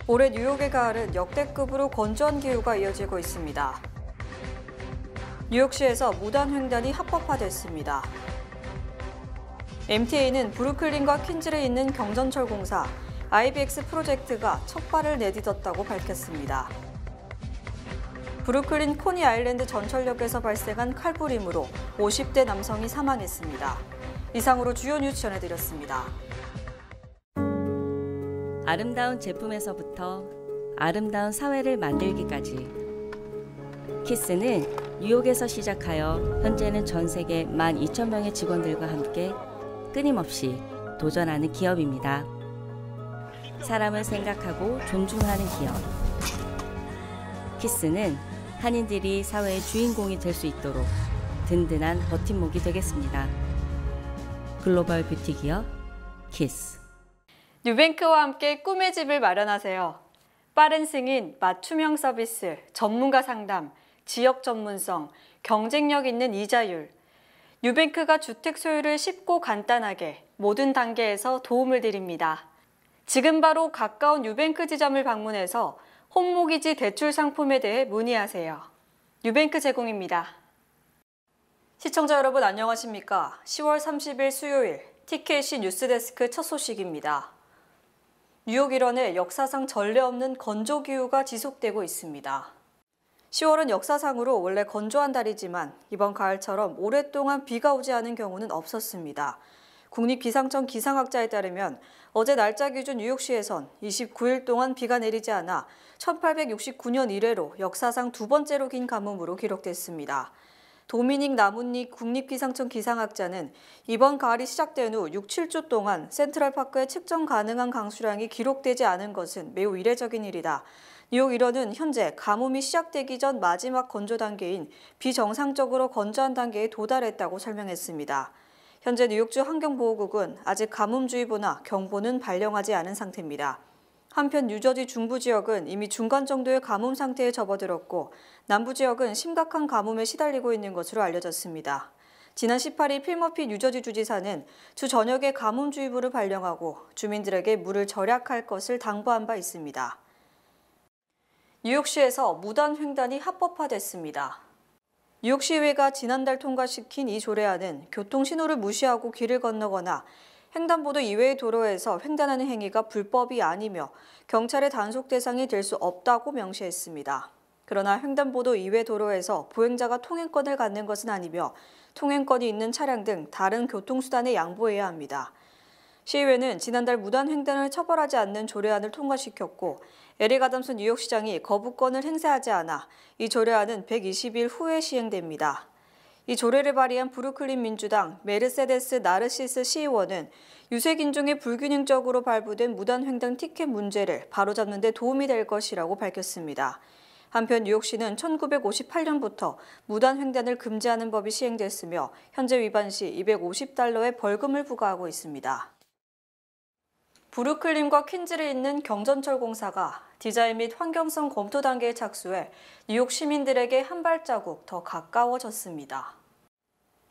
올해 뉴욕의 가을은 역대급으로 건조한 기후가 이어지고 있습니다. 뉴욕시에서 무단횡단이 합법화됐습니다. MTA는 브루클린과 퀸즈에 있는 경전철 공사 IBX 프로젝트가 첫 발을 내딛었다고 밝혔습니다. 브루클린 코니 아일랜드 전철역에서 발생한 칼부림으로 50대 남성이 사망했습니다. 이상으로 주요 뉴스 전해드렸습니다. 아름다운 제품에서부터 아름다운 사회를 만들기까지 키스는 뉴욕에서 시작하여 현재는 전 세계 12,000명의 직원들과 함께 끊임없이 도전하는 기업입니다. 사람을 생각하고 존중하는 기업. 키스는 한인들이 사회의 주인공이 될 수 있도록 든든한 버팀목이 되겠습니다. 글로벌 뷰티 기업 키스. 뉴뱅크와 함께 꿈의 집을 마련하세요. 빠른 승인, 맞춤형 서비스, 전문가 상담, 지역 전문성, 경쟁력 있는 이자율. 뉴뱅크가 주택 소유를 쉽고 간단하게 모든 단계에서 도움을 드립니다. 지금 바로 가까운 뉴뱅크 지점을 방문해서 홈모기지 대출 상품에 대해 문의하세요. 뉴뱅크 제공입니다. 시청자 여러분 안녕하십니까? 10월 30일 수요일 TKC 뉴스데스크 첫 소식입니다. 뉴욕 일원의 역사상 전례 없는 건조 기후가 지속되고 있습니다. 10월은 역사상으로 원래 건조한 달이지만 이번 가을처럼 오랫동안 비가 오지 않은 경우는 없었습니다. 국립기상청 기상학자에 따르면 어제 날짜 기준 뉴욕시에선 29일 동안 비가 내리지 않아 1869년 이래로 역사상 두 번째로 긴 가뭄으로 기록됐습니다. 도미닉 나문닉 국립기상청 기상학자는 이번 가을이 시작된 후 6, 7주 동안 센트럴파크에 측정 가능한 강수량이 기록되지 않은 것은 매우 이례적인 일이다. 뉴욕 일원은 현재 가뭄이 시작되기 전 마지막 건조 단계인 비정상적으로 건조한 단계에 도달했다고 설명했습니다. 현재 뉴욕주 환경보호국은 아직 가뭄주의보나 경보는 발령하지 않은 상태입니다. 한편 뉴저지 중부 지역은 이미 중간 정도의 가뭄 상태에 접어들었고 남부 지역은 심각한 가뭄에 시달리고 있는 것으로 알려졌습니다. 지난 18일 필머피 뉴저지 주지사는 주 전역에 가뭄주의보를 발령하고 주민들에게 물을 절약할 것을 당부한 바 있습니다. 뉴욕시에서 무단횡단이 합법화됐습니다. 뉴욕시의회가 지난달 통과시킨 이 조례안은 교통신호를 무시하고 길을 건너거나 횡단보도 이외의 도로에서 횡단하는 행위가 불법이 아니며 경찰의 단속 대상이 될 수 없다고 명시했습니다. 그러나 횡단보도 이외 도로에서 보행자가 통행권을 갖는 것은 아니며 통행권이 있는 차량 등 다른 교통수단에 양보해야 합니다. 시의회는 지난달 무단횡단을 처벌하지 않는 조례안을 통과시켰고 에릭 아담스 뉴욕시장이 거부권을 행사하지 않아 이 조례안은 120일 후에 시행됩니다. 이 조례를 발의한 브루클린 민주당 메르세데스 나르시스 시의원은 유색인종의 불균형적으로 발부된 무단횡단 티켓 문제를 바로잡는 데 도움이 될 것이라고 밝혔습니다. 한편 뉴욕시는 1958년부터 무단횡단을 금지하는 법이 시행됐으며 현재 위반 시 $250의 벌금을 부과하고 있습니다. 브루클린과 퀸즈에 있는 경전철 공사가 디자인 및 환경성 검토 단계에 착수해 뉴욕 시민들에게 한 발자국 더 가까워졌습니다.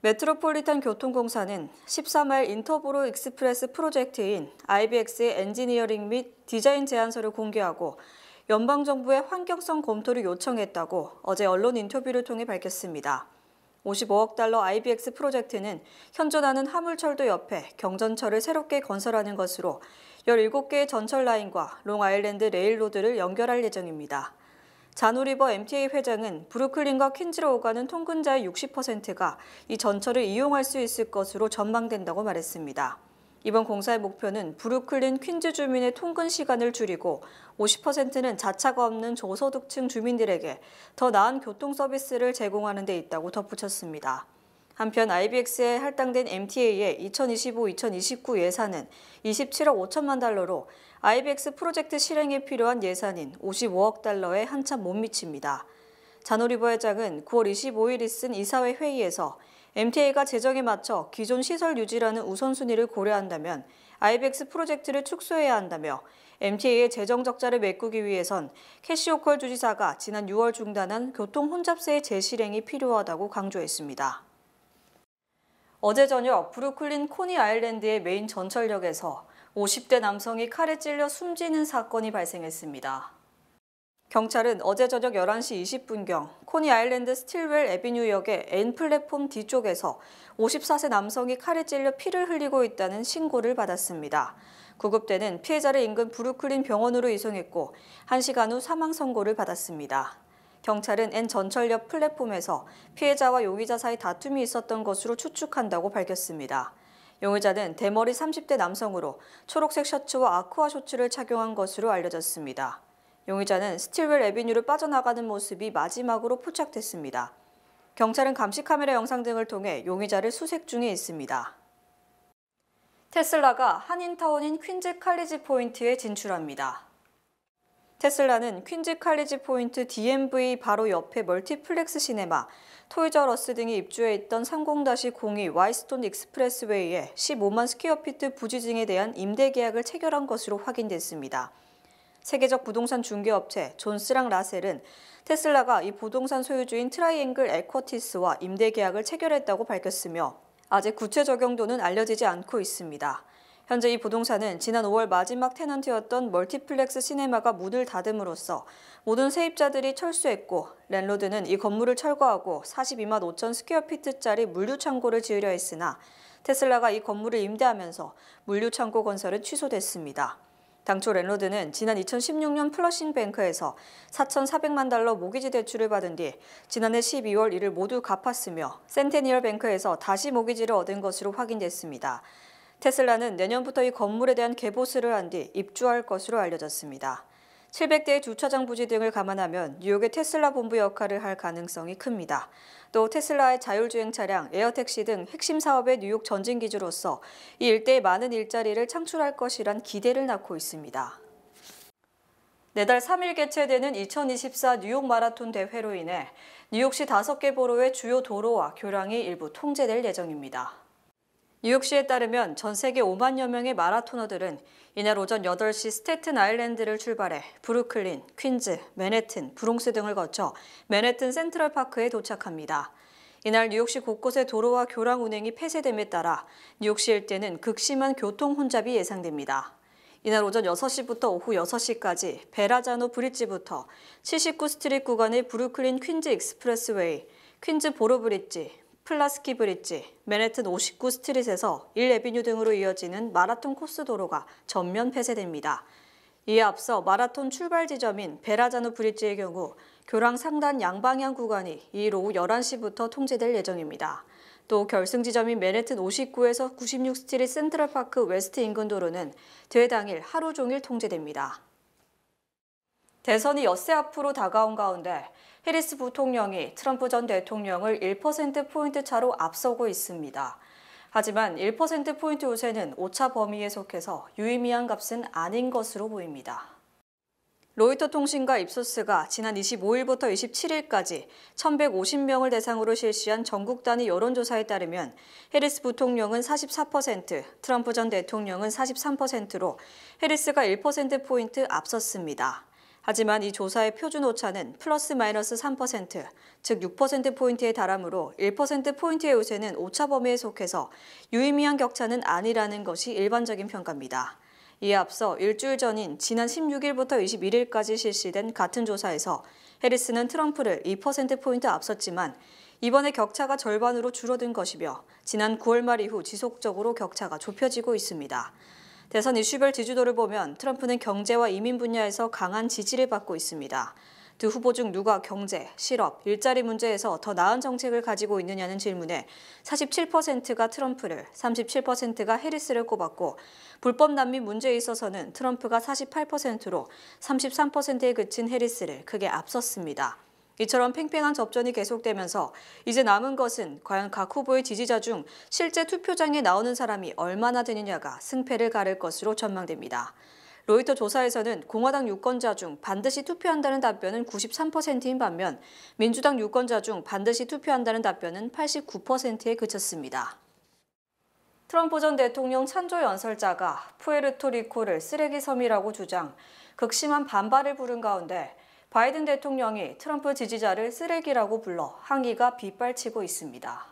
메트로폴리탄 교통공사는 13일 인터보로 익스프레스 프로젝트인 IBX의 엔지니어링 및 디자인 제안서를 공개하고 연방정부의 환경성 검토를 요청했다고 어제 언론 인터뷰를 통해 밝혔습니다. $55억 IBX 프로젝트는 현존하는 화물철도 옆에 경전철을 새롭게 건설하는 것으로 17개의 전철 라인과 롱아일랜드 레일로드를 연결할 예정입니다. 자노리버 MTA 회장은 브루클린과 퀸즈로 오가는 통근자의 60%가 이 전철을 이용할 수 있을 것으로 전망된다고 말했습니다. 이번 공사의 목표는 브루클린 퀸즈 주민의 통근 시간을 줄이고 50%는 자차가 없는 저소득층 주민들에게 더 나은 교통 서비스를 제공하는 데 있다고 덧붙였습니다. 한편 IBX에 할당된 MTA의 2025-2029 예산은 $27억 5천만 달러로 IBX 프로젝트 실행에 필요한 예산인 $55억 달러에 한참 못 미칩니다. 자노리버 회장은 9월 25일 있은 이사회 회의에서 MTA가 재정에 맞춰 기존 시설 유지라는 우선순위를 고려한다면 IBX 프로젝트를 축소해야 한다며 MTA의 재정 적자를 메꾸기 위해선 캐시 호컬 주지사가 지난 6월 중단한 교통 혼잡세의 재실행이 필요하다고 강조했습니다. 어제 저녁 브루클린 코니 아일랜드의 메인 전철역에서 50대 남성이 칼에 찔려 숨지는 사건이 발생했습니다. 경찰은 어제 저녁 11시 20분경 코니 아일랜드 스틸웰 애비뉴역의 N 플랫폼 뒤쪽에서 54세 남성이 칼에 찔려 피를 흘리고 있다는 신고를 받았습니다. 구급대는 피해자를 인근 브루클린 병원으로 이송했고 1시간 후 사망 선고를 받았습니다. 경찰은 N 전철역 플랫폼에서 피해자와 용의자 사이 다툼이 있었던 것으로 추측한다고 밝혔습니다. 용의자는 대머리 30대 남성으로 초록색 셔츠와 아쿠아 쇼츠를 착용한 것으로 알려졌습니다. 용의자는 스틸웰 애비뉴를 빠져나가는 모습이 마지막으로 포착됐습니다. 경찰은 감시 카메라 영상 등을 통해 용의자를 수색 중에 있습니다. 테슬라가 한인타운인 퀸즈 칼리지 포인트에 진출합니다. 테슬라는 퀸즈 칼리지 포인트 DMV 바로 옆에 멀티플렉스 시네마, 토이저러스 등이 입주해 있던 30-02 와이스톤 익스프레스웨이에 15만 스퀘어피트 부지 등에 대한 임대 계약을 체결한 것으로 확인됐습니다. 세계적 부동산 중개업체 존스랑 라셀은 테슬라가 이 부동산 소유주인 트라이앵글 에쿼티스와 임대 계약을 체결했다고 밝혔으며 아직 구체 적용도는 알려지지 않고 있습니다. 현재 이 부동산은 지난 5월 마지막 테넌트였던 멀티플렉스 시네마가 문을 닫음으로써 모든 세입자들이 철수했고 랜로드는 이 건물을 철거하고 42만 5천 스퀘어피트짜리 물류창고를 지으려 했으나 테슬라가 이 건물을 임대하면서 물류창고 건설은 취소됐습니다. 당초 랜로드는 지난 2016년 플러싱 뱅크에서 4,400만 달러 모기지 대출을 받은 뒤 지난해 12월 이를 모두 갚았으며 센테니얼 뱅크에서 다시 모기지를 얻은 것으로 확인됐습니다. 테슬라는 내년부터 이 건물에 대한 개보수를 한 뒤 입주할 것으로 알려졌습니다. 700대의 주차장 부지 등을 감안하면 뉴욕의 테슬라 본부 역할을 할 가능성이 큽니다. 또 테슬라의 자율주행 차량, 에어택시 등 핵심 사업의 뉴욕 전진기지로서 이 일대에 많은 일자리를 창출할 것이란 기대를 낳고 있습니다. 내달 3일 개최되는 2024 뉴욕 마라톤 대회로 인해 뉴욕시 5개 보로의 주요 도로와 교량이 일부 통제될 예정입니다. 뉴욕시에 따르면 전 세계 5만여 명의 마라토너들은 이날 오전 8시 스태튼 아일랜드를 출발해 브루클린, 퀸즈, 맨해튼, 브롱스 등을 거쳐 맨해튼 센트럴파크에 도착합니다. 이날 뉴욕시 곳곳의 도로와 교량 운행이 폐쇄됨에 따라 뉴욕시 일대는 극심한 교통 혼잡이 예상됩니다. 이날 오전 6시부터 오후 6시까지 베라자노 브릿지부터 79 스트리트 구간의 브루클린 퀸즈 익스프레스웨이, 퀸즈 보로 브릿지, 플라스키 브릿지, 맨해튼 59 스트릿에서 1 애비뉴 등으로 이어지는 마라톤 코스 도로가 전면 폐쇄됩니다. 이에 앞서 마라톤 출발 지점인 베라자노 브릿지의 경우 교량 상단 양방향 구간이 이일 오후 11시부터 통제될 예정입니다. 또 결승 지점인 맨해튼 59에서 96 스트릿 센트럴파크 웨스트 인근 도로는 대회 당일 하루 종일 통제됩니다. 대선이 엿새 앞으로 다가온 가운데 해리스 부통령이 트럼프 전 대통령을 1%포인트 차로 앞서고 있습니다. 하지만 1%포인트 우세는 오차 범위에 속해서 유의미한 값은 아닌 것으로 보입니다. 로이터 통신과 입소스가 지난 25일부터 27일까지 1,150명을 대상으로 실시한 전국 단위 여론조사에 따르면 해리스 부통령은 44%, 트럼프 전 대통령은 43%로 해리스가 1%포인트 앞섰습니다. 하지만 이 조사의 표준 오차는 플러스 마이너스 3%, 즉 6%포인트에 달하므로 1%포인트의 우세는 오차 범위에 속해서 유의미한 격차는 아니라는 것이 일반적인 평가입니다. 이에 앞서 일주일 전인 지난 16일부터 21일까지 실시된 같은 조사에서 해리스는 트럼프를 2%포인트 앞섰지만 이번에 격차가 절반으로 줄어든 것이며 지난 9월 말 이후 지속적으로 격차가 좁혀지고 있습니다. 대선 이슈별 지지도를 보면 트럼프는 경제와 이민 분야에서 강한 지지를 받고 있습니다. 두 후보 중 누가 경제, 실업, 일자리 문제에서 더 나은 정책을 가지고 있느냐는 질문에 47%가 트럼프를, 37%가 해리스를 꼽았고 불법 난민 문제에 있어서는 트럼프가 48%로 33%에 그친 해리스를 크게 앞섰습니다. 이처럼 팽팽한 접전이 계속되면서 이제 남은 것은 과연 각 후보의 지지자 중 실제 투표장에 나오는 사람이 얼마나 되느냐가 승패를 가를 것으로 전망됩니다. 로이터 조사에서는 공화당 유권자 중 반드시 투표한다는 답변은 93%인 반면 민주당 유권자 중 반드시 투표한다는 답변은 89%에 그쳤습니다. 트럼프 전 대통령 찬조 연설자가 푸에르토리코를 쓰레기 섬이라고 주장, 극심한 반발을 부른 가운데 바이든 대통령이 트럼프 지지자를 쓰레기라고 불러 항의가 빗발치고 있습니다.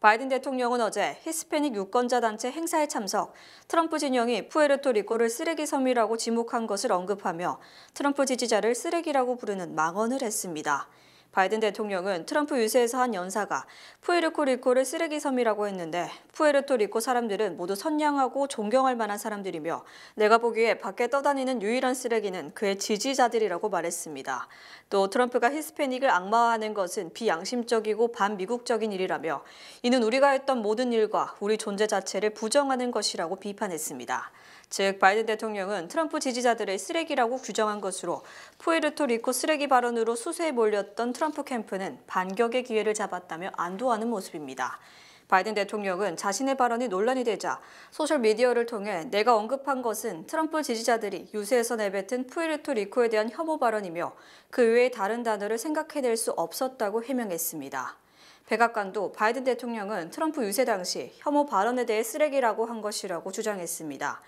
바이든 대통령은 어제 히스패닉 유권자 단체 행사에 참석, 트럼프 진영이 푸에르토리코를 쓰레기 섬이라고 지목한 것을 언급하며 트럼프 지지자를 쓰레기라고 부르는 망언을 했습니다. 바이든 대통령은 트럼프 유세에서 한 연사가 푸에르토리코를 쓰레기 섬이라고 했는데 푸에르토리코 사람들은 모두 선량하고 존경할 만한 사람들이며 내가 보기에 밖에 떠다니는 유일한 쓰레기는 그의 지지자들이라고 말했습니다. 또 트럼프가 히스패닉을 악마화하는 것은 비양심적이고 반미국적인 일이라며 이는 우리가 했던 모든 일과 우리 존재 자체를 부정하는 것이라고 비판했습니다. 즉 바이든 대통령은 트럼프 지지자들을 쓰레기라고 규정한 것으로 푸에르토리코 쓰레기 발언으로 수세에 몰렸던 트럼프 캠프는 반격의 기회를 잡았다며 안도하는 모습입니다. 바이든 대통령은 자신의 발언이 논란이 되자 소셜미디어를 통해 내가 언급한 것은 트럼프 지지자들이 유세에서 내뱉은 푸에르토리코에 대한 혐오 발언이며 그 외에 다른 단어를 생각해낼 수 없었다고 해명했습니다. 백악관도 바이든 대통령은 트럼프 유세 당시 혐오 발언에 대해 쓰레기라고 한 것이라고 주장했습니다.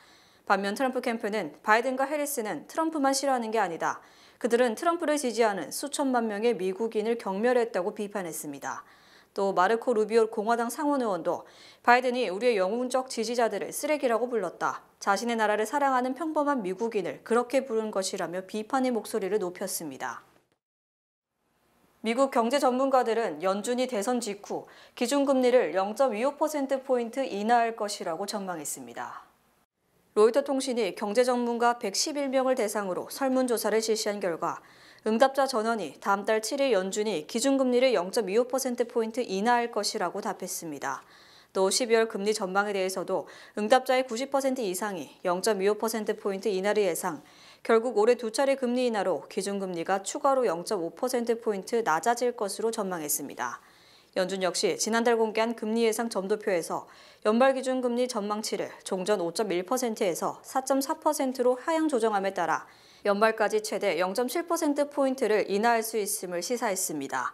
반면 트럼프 캠프는 바이든과 해리스는 트럼프만 싫어하는 게 아니다. 그들은 트럼프를 지지하는 수천만 명의 미국인을 경멸했다고 비판했습니다. 또 마르코 루비오 공화당 상원의원도 바이든이 우리의 영웅적 지지자들을 쓰레기라고 불렀다. 자신의 나라를 사랑하는 평범한 미국인을 그렇게 부른 것이라며 비판의 목소리를 높였습니다. 미국 경제 전문가들은 연준이 대선 직후 기준금리를 0.25%포인트 인하할 것이라고 전망했습니다. 로이터 통신이 경제 전문가 111명을 대상으로 설문조사를 실시한 결과 응답자 전원이 다음 달 7일 연준이 기준금리를 0.25%포인트 인하할 것이라고 답했습니다. 또 12월 금리 전망에 대해서도 응답자의 90% 이상이 0.25%포인트 인하를 예상, 결국 올해 두 차례 금리 인하로 기준금리가 추가로 0.5%포인트 낮아질 것으로 전망했습니다. 연준 역시 지난달 공개한 금리 예상 점도표에서 연말 기준금리 전망치를 종전 5.1%에서 4.4%로 하향 조정함에 따라 연말까지 최대 0.7%포인트를 인하할 수 있음을 시사했습니다.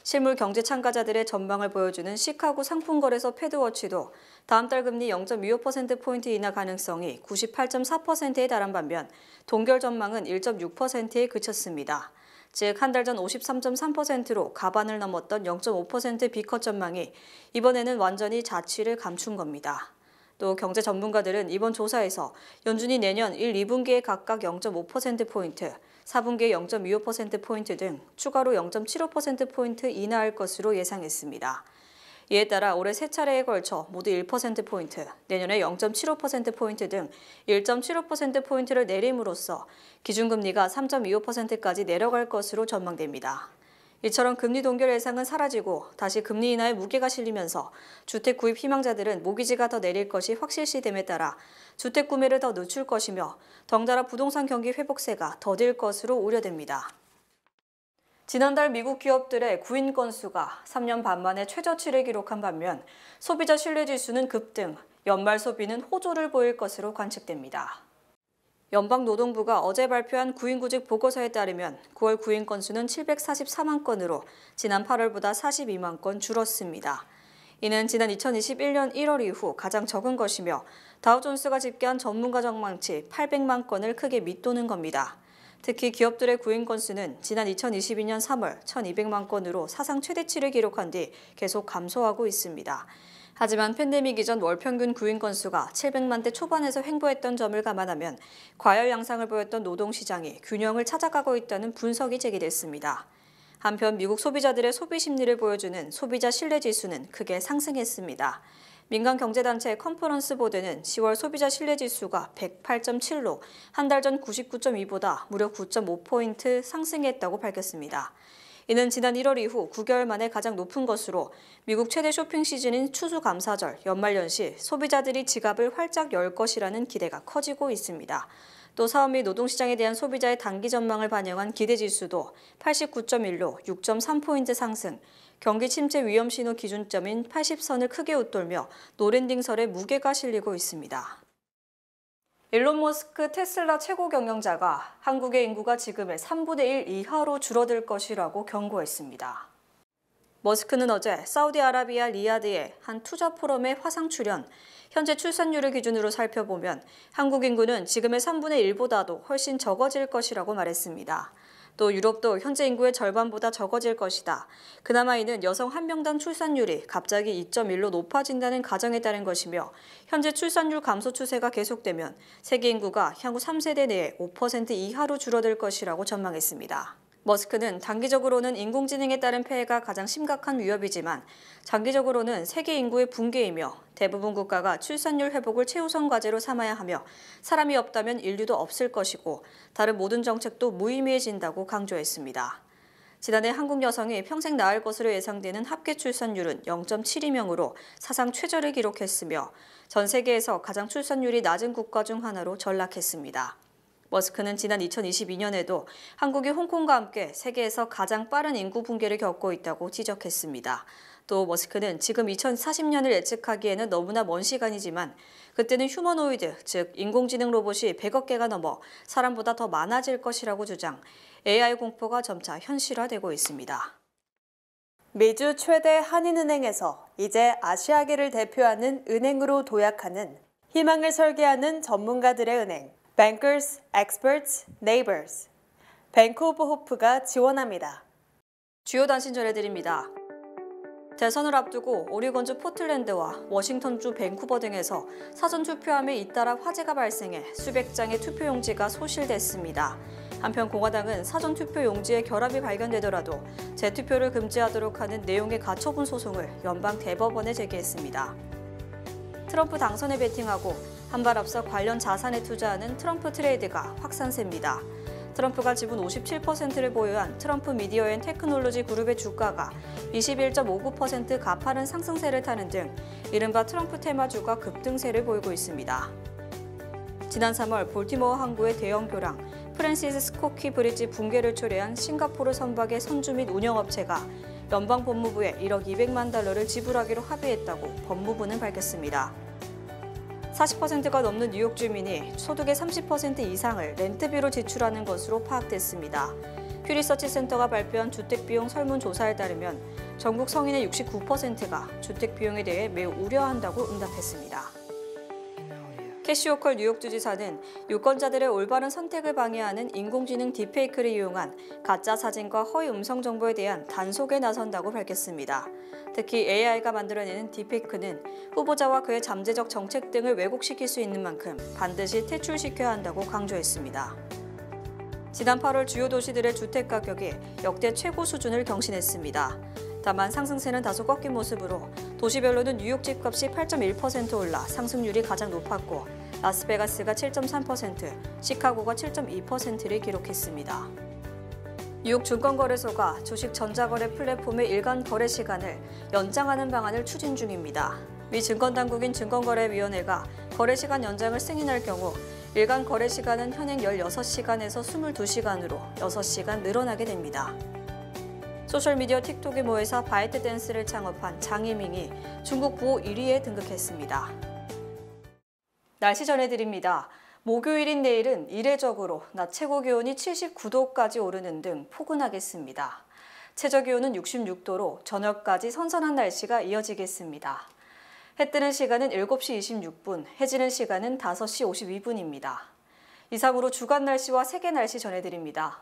실물 경제 참가자들의 전망을 보여주는 시카고 상품거래소 패드워치도 다음 달 금리 0.25%포인트 인하 가능성이 98.4%에 달한 반면 동결 전망은 1.6%에 그쳤습니다. 즉 한 달 전 53.3%로 가반을 넘었던 0.5% B컷 전망이 이번에는 완전히 자취를 감춘 겁니다. 또 경제 전문가들은 이번 조사에서 연준이 내년 1, 2분기에 각각 0.5%포인트, 4분기에 0.25%포인트 등 추가로 0.75%포인트 인하할 것으로 예상했습니다. 이에 따라 올해 세 차례에 걸쳐 모두 1%포인트, 내년에 0.75%포인트 등 1.75%포인트를 내림으로써 기준금리가 3.25%까지 내려갈 것으로 전망됩니다. 이처럼 금리 동결 예상은 사라지고 다시 금리 인하에 무게가 실리면서 주택 구입 희망자들은 모기지가 더 내릴 것이 확실시됨에 따라 주택 구매를 더 늦출 것이며 덩달아 부동산 경기 회복세가 더딜 것으로 우려됩니다. 지난달 미국 기업들의 구인 건수가 3년 반 만에 최저치를 기록한 반면 소비자 신뢰지수는 급등, 연말 소비는 호조를 보일 것으로 관측됩니다. 연방노동부가 어제 발표한 구인구직 보고서에 따르면 9월 구인 건수는 744만 건으로 지난 8월보다 42만 건 줄었습니다. 이는 지난 2021년 1월 이후 가장 적은 것이며 다우존스가 집계한 전문가 전망치 800만 건을 크게 밑도는 겁니다. 특히 기업들의 구인 건수는 지난 2022년 3월 1,200만 건으로 사상 최대치를 기록한 뒤 계속 감소하고 있습니다. 하지만 팬데믹 이전 월 평균 구인 건수가 700만 대 초반에서 횡보했던 점을 감안하면 과열 양상을 보였던 노동시장이 균형을 찾아가고 있다는 분석이 제기됐습니다. 한편 미국 소비자들의 소비 심리를 보여주는 소비자 신뢰지수는 크게 상승했습니다. 민간 경제단체 컨퍼런스 보드는 10월 소비자 신뢰지수가 108.7로 한 달 전 99.2보다 무려 9.5포인트 상승했다고 밝혔습니다. 이는 지난 1월 이후 9개월 만에 가장 높은 것으로 미국 최대 쇼핑 시즌인 추수감사절, 연말연시 소비자들이 지갑을 활짝 열 것이라는 기대가 커지고 있습니다. 또 사업 및 노동시장에 대한 소비자의 단기 전망을 반영한 기대지수도 89.1로 6.3포인트 상승, 경기 침체 위험 신호 기준점인 80선을 크게 웃돌며 노랜딩설에 무게가 실리고 있습니다. 일론 머스크 테슬라 최고 경영자가 한국의 인구가 지금의 3분의 1 이하로 줄어들 것이라고 경고했습니다. 머스크는 어제 사우디아라비아 리야드의 한 투자 포럼에 화상 출연, 현재 출산율을 기준으로 살펴보면 한국 인구는 지금의 3분의 1보다도 훨씬 적어질 것이라고 말했습니다. 또 유럽도 현재 인구의 절반보다 적어질 것이다. 그나마 이는 여성 한 명당 출산율이 갑자기 2.1로 높아진다는 가정에 따른 것이며 현재 출산율 감소 추세가 계속되면 세계 인구가 향후 3세대 내에 5% 이하로 줄어들 것이라고 전망했습니다. 머스크는 단기적으로는 인공지능에 따른 폐해가 가장 심각한 위협이지만 장기적으로는 세계 인구의 붕괴이며 대부분 국가가 출산율 회복을 최우선 과제로 삼아야 하며 사람이 없다면 인류도 없을 것이고 다른 모든 정책도 무의미해진다고 강조했습니다. 지난해 한국 여성이 평생 낳을 것으로 예상되는 합계 출산율은 0.72명으로 사상 최저를 기록했으며 전 세계에서 가장 출산율이 낮은 국가 중 하나로 전락했습니다. 머스크는 지난 2022년에도 한국이 홍콩과 함께 세계에서 가장 빠른 인구 붕괴를 겪고 있다고 지적했습니다. 또 머스크는 지금 2040년을 예측하기에는 너무나 먼 시간이지만 그때는 휴머노이드, 즉 인공지능 로봇이 100억 개가 넘어 사람보다 더 많아질 것이라고 주장, AI 공포가 점차 현실화되고 있습니다. 미주 최대 한인은행에서 이제 아시아계를 대표하는 은행으로 도약하는 희망을 설계하는 전문가들의 은행, Bankers, Experts, Neighbors, 뱅크 오브 호프가 지원합니다. 주요 단신 전해드립니다. 대선을 앞두고 오리건주 포틀랜드와 워싱턴주 밴쿠버 등에서 사전투표함에 잇따라 화재가 발생해 수백 장의 투표용지가 소실됐습니다. 한편 공화당은 사전투표용지에 결합이 발견되더라도 재투표를 금지하도록 하는 내용의 가처분 소송을 연방 대법원에 제기했습니다. 트럼프 당선에 베팅하고 한 발 앞서 관련 자산에 투자하는 트럼프 트레이드가 확산세입니다. 트럼프가 지분 57%를 보유한 트럼프 미디어 앤 테크놀로지 그룹의 주가가 21.59% 가파른 상승세를 타는 등 이른바 트럼프 테마주가 급등세를 보이고 있습니다. 지난 3월 볼티모어 항구의 대형 교랑 프랜시스 스코키 브리지 붕괴를 초래한 싱가포르 선박의 선주 및 운영업체가 연방 법무부에 1억 200만 달러를 지불하기로 합의했다고 법무부는 밝혔습니다. 40%가 넘는 뉴욕 주민이 소득의 30% 이상을 렌트비로 지출하는 것으로 파악됐습니다. 퓨리서치 센터가 발표한 주택비용 설문조사에 따르면 전국 성인의 69%가 주택비용에 대해 매우 우려한다고 응답했습니다. 캐시 호컬 뉴욕주지사는 유권자들의 올바른 선택을 방해하는 인공지능 딥페이크를 이용한 가짜 사진과 허위 음성 정보에 대한 단속에 나선다고 밝혔습니다. 특히 AI가 만들어내는 딥페이크는 후보자와 그의 잠재적 정책 등을 왜곡시킬 수 있는 만큼 반드시 퇴출시켜야 한다고 강조했습니다. 지난 8월 주요 도시들의 주택 가격이 역대 최고 수준을 경신했습니다. 다만 상승세는 다소 꺾인 모습으로 도시별로는 뉴욕 집값이 8.1% 올라 상승률이 가장 높았고 라스베가스가 7.3%, 시카고가 7.2%를 기록했습니다. 뉴욕 증권거래소가 주식 전자거래 플랫폼의 일간 거래 시간을 연장하는 방안을 추진 중입니다. 미 증권당국인 증권거래위원회가 거래 시간 연장을 승인할 경우 일간 거래 시간은 현행 16시간에서 22시간으로 6시간 늘어나게 됩니다. 소셜미디어 틱톡의 모회사 바이트댄스를 창업한 장이밍이 중국 구호 1위에 등극했습니다. 날씨 전해드립니다. 목요일인 내일은 이례적으로 낮 최고기온이 79도까지 오르는 등 포근하겠습니다. 최저기온은 66도로 저녁까지 선선한 날씨가 이어지겠습니다. 해 뜨는 시간은 7시 26분, 해지는 시간은 5시 52분입니다. 이상으로 주간 날씨와 세계 날씨 전해드립니다.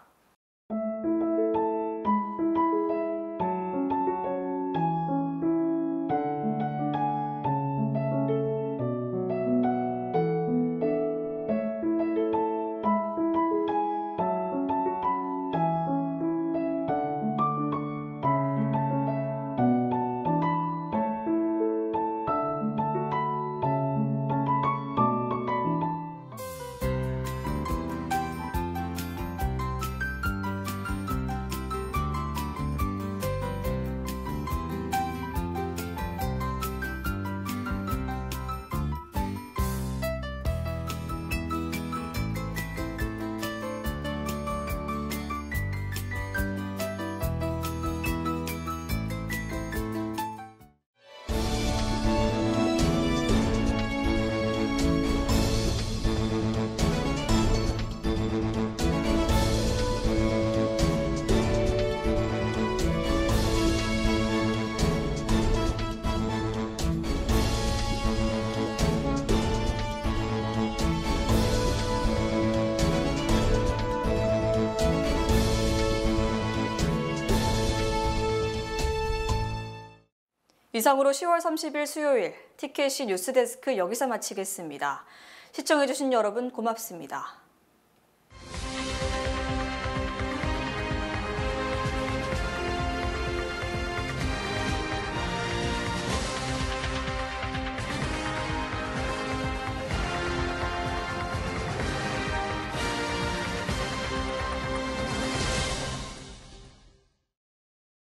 이상으로 10월 30일 수요일 TKC 뉴스데스크 여기서 마치겠습니다. 시청해주신 여러분 고맙습니다.